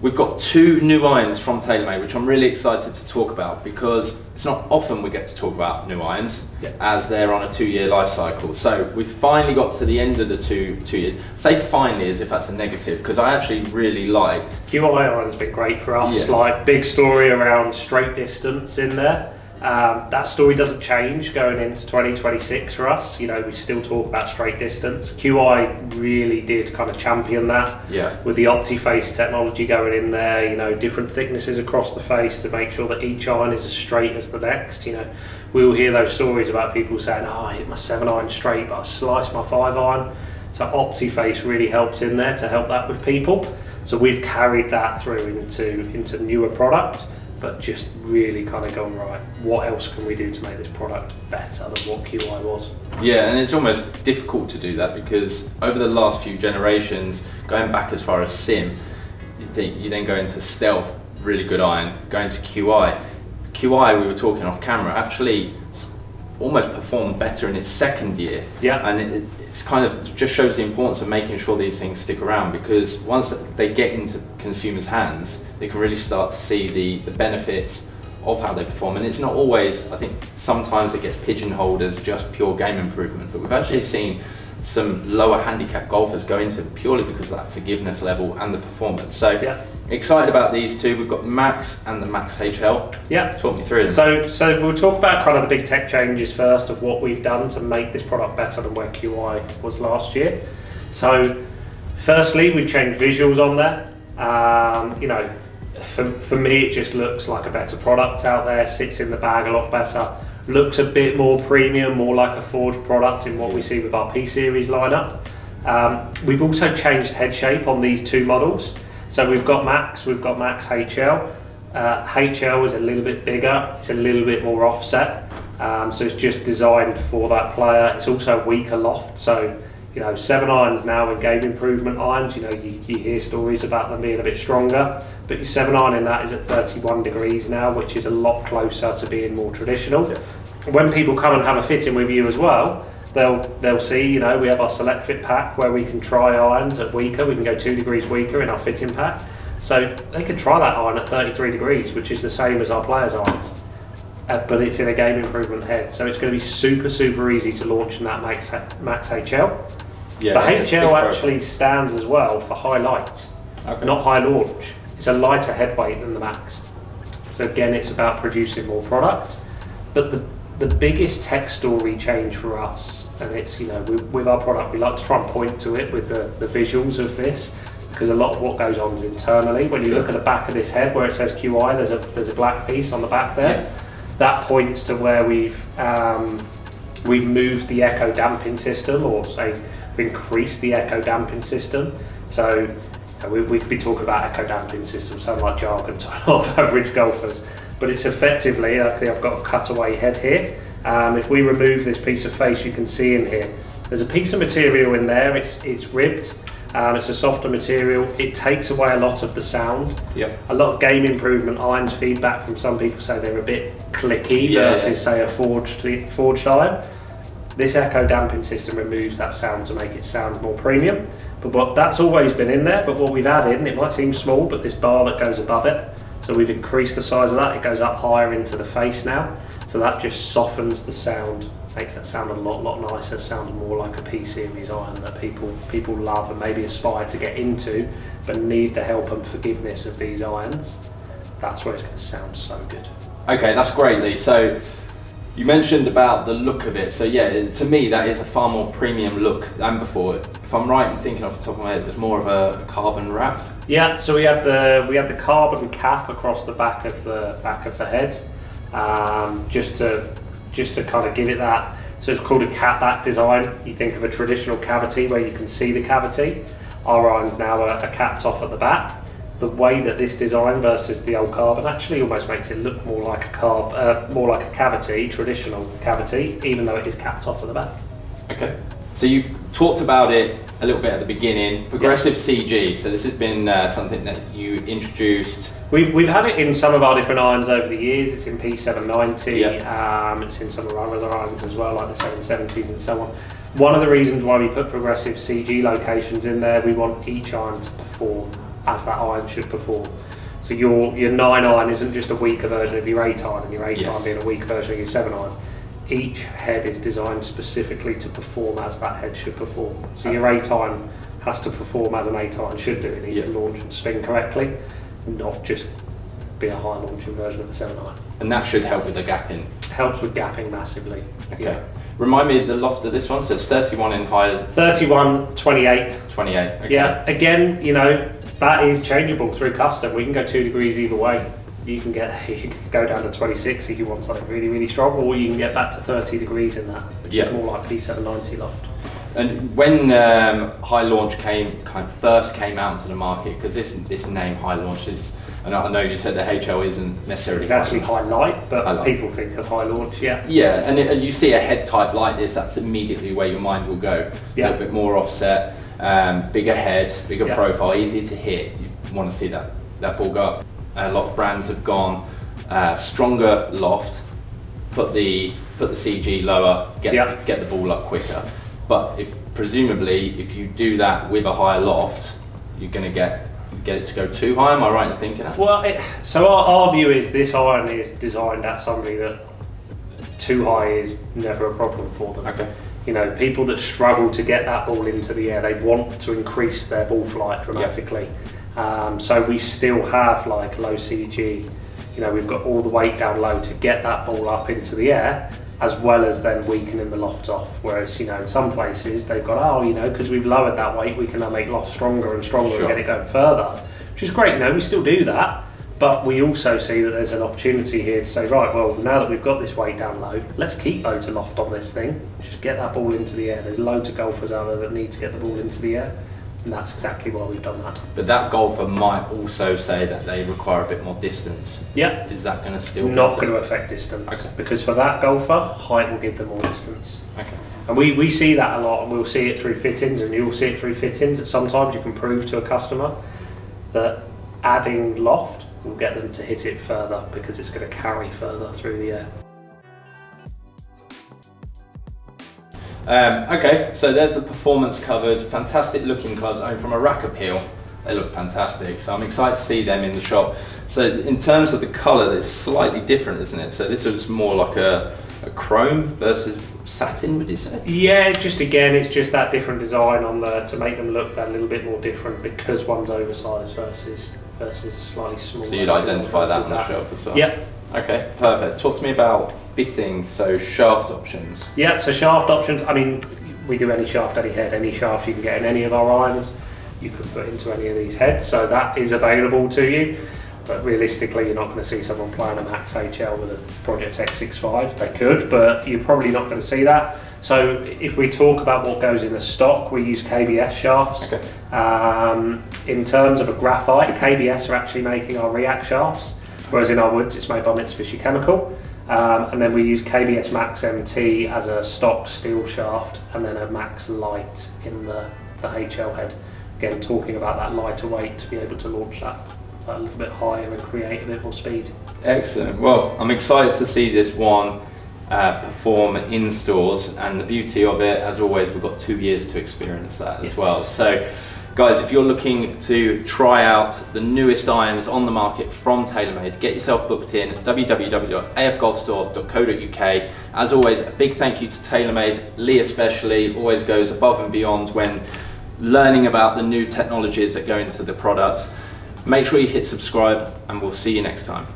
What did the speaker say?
We've got 2 new irons from TaylorMade, which I'm really excited to talk about because it's not often we get to talk about new irons as they're on a 2-year life cycle. So we've finally got to the end of the two years. Say finally as if that's a negative, because I actually really liked. QI iron's been great for us, like big story around straight distance in there. That story doesn't change going into 2026 for us. You know, we still talk about straight distance. QI really did kind of champion that with the OptiFace technology going in there, you know, different thicknesses across the face to make sure that each iron is as straight as the next. You know, we'll hear those stories about people saying, oh, I hit my 7 iron straight, but I sliced my 5 iron. So OptiFace really helps in there to help that with people. So we've carried that through into newer product, but just really kind of going, right, what else can we do to make this product better than what QI was? Yeah, and it's almost difficult to do that because over the last few generations, going back as far as Sim, you then go into Stealth, really good iron, going to QI. QI, we were talking off camera, actually almost performed better in its second year. Yeah. And it's kind of just shows the importance of making sure these things stick around, because once they get into consumers' hands, they can really start to see the benefits of how they perform. And it's not always, I think sometimes it gets pigeonholed as just pure game improvement, but we've actually seen some lower handicap golfers go into it purely because of that forgiveness level and the performance. So excited about these 2. We've got the Max and the Max HL. Yeah. Talk me through them. So we'll talk about kind of the big tech changes first of what we've done to make this product better than where QI was last year. So firstly, we've changed visuals on there. You know, for me, it just looks like a better product out there, sits in the bag a lot better, looks a bit more premium, more like a forged product in what we see with our P series lineup. We've also changed head shape on these 2 models. So we've got Max HL. HL is a little bit bigger, it's a little bit more offset. So it's just designed for that player. It's also a weaker loft. So, you know, 7 irons now and game improvement irons, you know, you hear stories about them being a bit stronger, but your 7 iron in that is at 31 degrees now, which is a lot closer to being more traditional. When people come and have a fitting with you as well, they'll see, you know, we have our Select Fit pack where we can try irons at weaker. We can go 2 degrees weaker in our fitting pack. So they could try that iron at 33 degrees, which is the same as our players' irons. But it's in a game improvement head, so it's going to be super easy to launch in that Max HL. Yeah, but HL actually stands as well for high light, not high launch. It's a lighter head weight than the Max. So again, it's about producing more product. But the biggest tech story change for us, and it's, you know, with our product, we like to try and point to it with the visuals of this, because a lot of what goes on is internally. When you look at the back of this head where it says QI, there's a black piece on the back there. Yeah. That points to where we've moved the echo damping system, or say we increased the echo damping system. So we could be talking about echo damping systems, sound like jargon to a lot of average golfers, but it's effectively, actually I've got a cutaway head here. If we remove this piece of face, you can see in here, there's a piece of material in there, it's ribbed. It's a softer material. It takes away a lot of the sound. A lot of game improvement irons feedback from some people say they're a bit clicky versus say a forged iron. This echo damping system removes that sound to make it sound more premium. But that's always been in there, but what we've added, and it might seem small, but this bar that goes above it, so we've increased the size of that. It goes up higher into the face now, so that just softens the sound, makes that sound a lot nicer, sounds more like a P series iron that people love and maybe aspire to get into, but need the help and forgiveness of these irons. That's where it's going to sound so good. Okay, that's great, Lee. So you mentioned about the look of it. So yeah, to me that is a far more premium look than before. If I'm right in thinking off the top of my head, it was more of a carbon wrap. Yeah, so we had the carbon cap across the back of the head, just to kind of give it that. So it's called a cap back design. You think of a traditional cavity where you can see the cavity. Our irons now are capped off at the back. The way that this design versus the old carbon actually almost makes it look more like a cavity, traditional cavity, even though it is capped off at the back. Okay. So you've talked about it a little bit at the beginning, progressive CG. So this has been something that you introduced. We've had it in some of our different irons over the years. It's in P790, it's in some of our other irons as well, like the 770s and so on. One of the reasons why we put progressive CG locations in there, we want each iron to perform as that iron should perform. So your 9 iron isn't just a weaker version of your 8 iron, and your 8 iron being a weaker version of your 7 iron. Each head is designed specifically to perform as that head should perform. So your 8 iron has to perform as an 8 iron should do. It needs to launch and spin correctly, not just be a high launching version of a 7 iron. And that should help with the gapping. Helps with gapping massively. Okay. Yeah. Remind me of the loft of this one. So it's 31 in high. 31, 28. 28. Okay. Yeah. Again, you know, that is changeable through custom. We can go 2 degrees either way. You can go down to 26 if you want something really, really strong, or you can get back to 30 degrees in that, which is more like P790 loft. And when High Launch first came out into the market, because this name High Launch is, and I know you said the HL isn't necessarily. It's actually High Light, but people think of High Launch, yeah. Yeah, and you see a head type like this, that's immediately where your mind will go. A little bit more offset, bigger head, bigger profile, easier to hit. You want to see that ball go up. A lot of brands have gone stronger loft, put the CG lower, get the ball up quicker. But presumably if you do that with a higher loft, you're going to get it to go too high. Am I right in thinking that? Well, so our view is this iron is designed at somebody that too high is never a problem for them. Okay. You know, people that struggle to get that ball into the air, they want to increase their ball flight dramatically. So we still have like low CG, you know, we've got all the weight down low to get that ball up into the air, as well as then weakening the lofts off. Whereas, you know, in some places they've got, you know, because we've lowered that weight, we can now make loft stronger and stronger and get it going further, which is great. You know, we still do that, but we also see that there's an opportunity here to say, right, well, now that we've got this weight down low, let's keep loads of loft on this thing, just get that ball into the air. There's loads of golfers out there that need to get the ball into the air. And that's exactly why we've done that. But that golfer might also say that they require a bit more distance. Yeah. Is that going to still... Not going to affect distance. Okay. Because for that golfer, height will give them more distance. Okay. And we see that a lot, and we'll see it through fittings, and you'll see it through fittings, that sometimes you can prove to a customer that adding loft will get them to hit it further because it's going to carry further through the air. Okay, so there's the performance covered, fantastic looking clubs. I mean, from a rack appeal, they look fantastic. So I'm excited to see them in the shop. So in terms of the colour, it's slightly different, isn't it? So this is more like a chrome versus satin, would you say? Yeah, just again, it's just that different design on the to make them look that little bit more different, because one's oversized versus slightly smaller. So you'd identify that on the shelf as well? Yep. Okay, perfect. Talk to me about fitting, so shaft options. Yeah, so shaft options, I mean, we do any shaft, any head, any shaft you can get in any of our irons, you can put into any of these heads, so that is available to you. But realistically, you're not going to see someone playing a Max HL with a Project X65. They could, but you're probably not going to see that. So if we talk about what goes in the stock, we use KBS shafts. Okay. In terms of a graphite, KBS are actually making our React shafts, whereas in our woods it's made by Mitsubishi Chemical. And then we use KBS Max MT as a stock steel shaft, and then a Max Light in the HL head. Again, talking about that lighter weight to be able to launch that a little bit higher and create a bit more speed. Excellent. Well, I'm excited to see this one perform in stores, and the beauty of it, as always, we've got 2 years to experience that as well. So guys, if you're looking to try out the newest irons on the market from TaylorMade, get yourself booked in at www.afgolfstore.co.uk. As always, a big thank you to TaylorMade. Lee especially always goes above and beyond when learning about the new technologies that go into the products. Make sure you hit subscribe, and we'll see you next time.